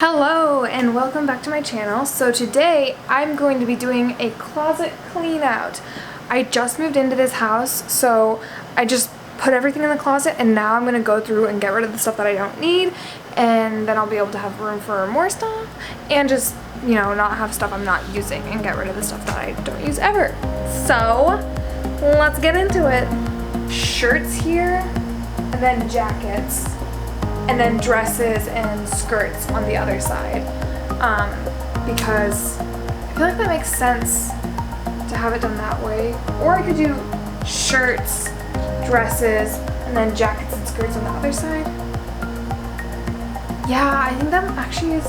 Hello and welcome back to my channel. So today I'm going to be doing a closet clean out. I just moved into this house, so I just put everything in the closet and now I'm going to go through and get rid of the stuff that I don't need, and then I'll be able to have room for more stuff and just, you know, not have stuff I'm not using and get rid of the stuff that I don't use ever. So let's get into it. Shirts here, and then jackets, and then dresses and skirts on the other side, because I feel like that makes sense to have it done that way. Or I could do shirts, dresses, and then jackets and skirts on the other side. Yeah, I think that actually is,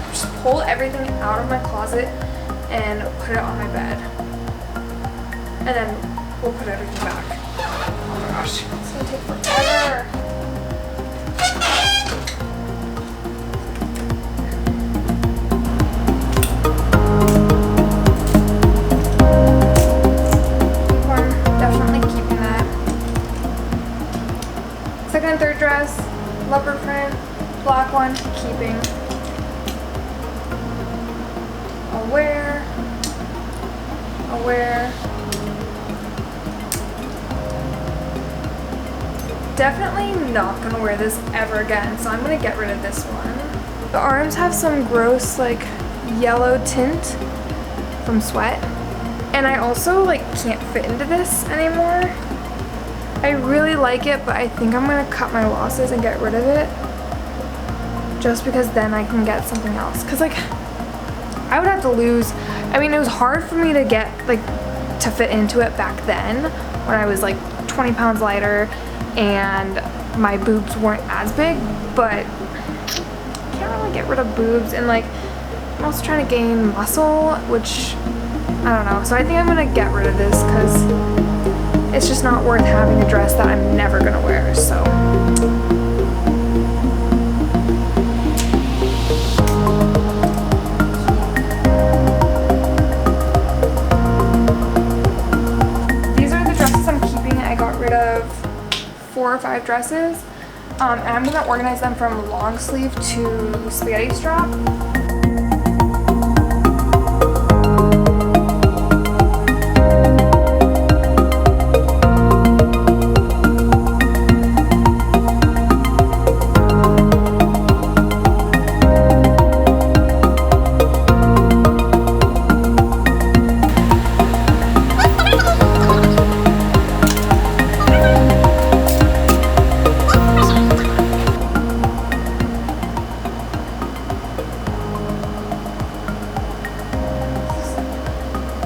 just pull everything out of my closet and put it on my bed, and then we'll put everything back. Oh my gosh, it's gonna take forever. Second and third dress, leopard print, black one, keeping. Aware. Definitely not gonna wear this ever again, so I'm gonna get rid of this one. The arms have some gross like yellow tint from sweat, and I also like can't fit into this anymore. I really like it, but I think I'm gonna cut my losses and get rid of it, just because then I can get something else. Cause like I would have to lose, I mean, it was hard for me to get like to fit into it back then when I was like 20 pounds lighter and my boobs weren't as big, but I can't really get rid of boobs, and like I'm also trying to gain muscle, which I don't know. So I think I'm gonna get rid of this because it's just not worth having a dress that I'm never gonna wear, so. These are the dresses I'm keeping. I got rid of 4 or 5 dresses, and I'm gonna organize them from long sleeve to spaghetti strap.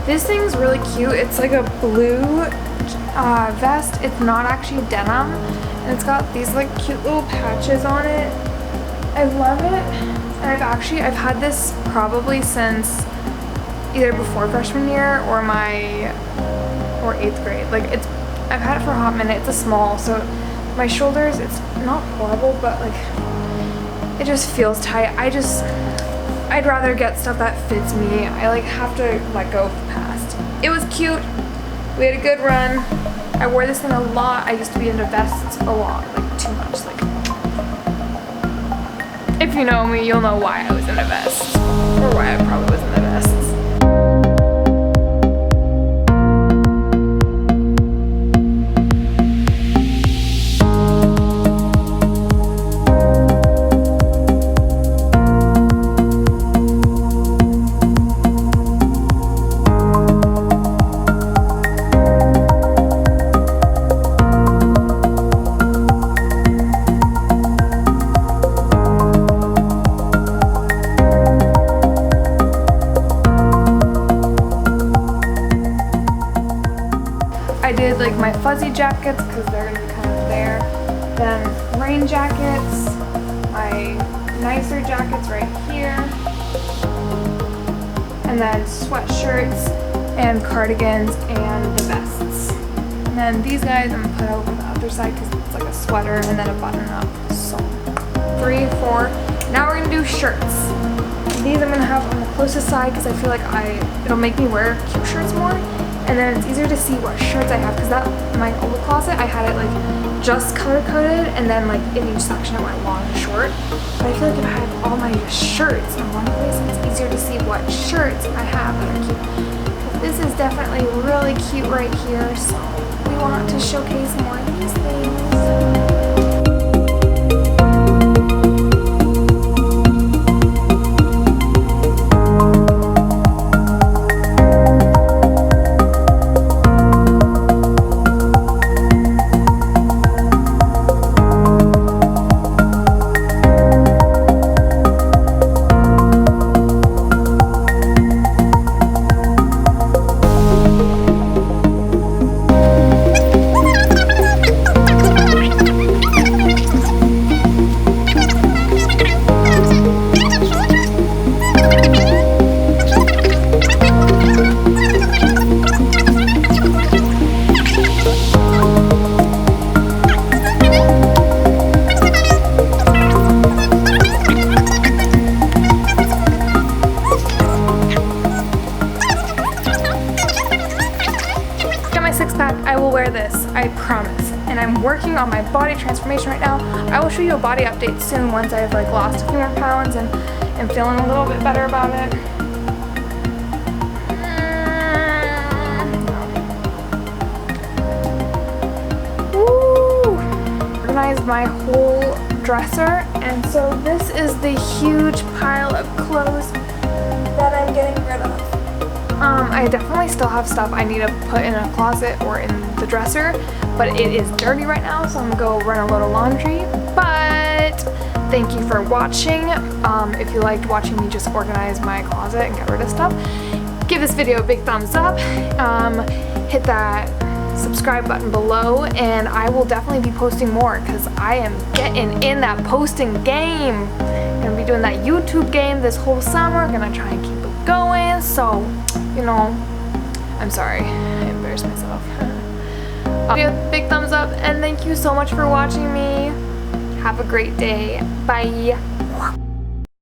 This thing's really cute. It's like a blue vest. It's not actually denim, and it's got these like cute little patches on it. I love it, and I've had this probably since either before freshman year or 8th grade. Like I've had it for a hot minute. It's a small, so my shoulders, it's not horrible, but like it just feels tight. I'd rather get stuff that fits me. I like have to let go of the past. It was cute. We had a good run. I wore this thing a lot. I used to be into vests a lot, like too much. Like, if you know me, you'll know why I was into vests, or why I probably was into vests. I did like my fuzzy jackets because they're gonna be kind of there. Then rain jackets, my nicer jackets right here, and then sweatshirts and cardigans and the vests. And then these guys I'm gonna put over the other side because it's like a sweater and then a button up. So 3, 4. Now we're gonna do shirts. These I'm gonna have on the closest side because I feel like it'll make me wear cute shirts more. and then it's easier to see what shirts I have, because that my old closet I had it like just color coded, and then like in each section it went long and short. But I feel like if I have all my shirts in one place, it's easier to see what shirts I have that are cute. But this is definitely really cute right here, so we want to showcase more of these things. I will wear this, I promise. And I'm working on my body transformation right now. I will show you a body update soon once I've like lost a few more pounds and am feeling a little bit better about it. Woo! Organized my whole dresser, and so this is the huge pile of clothes that I'm getting rid of. I definitely still have stuff I need to put in a closet or in the dresser, but it is dirty right now, so I'm gonna go run a little laundry. But thank you for watching. If you liked watching me just organize my closet and get rid of stuff, give this video a big thumbs up. Hit that subscribe button below, and I will definitely be posting more because I am getting in that posting game. Gonna be doing that YouTube game this whole summer. Gonna try and keep it going. So, you know, I'm sorry, I embarrassed myself. Give a big thumbs up, and thank you so much for watching me. Have a great day. Bye.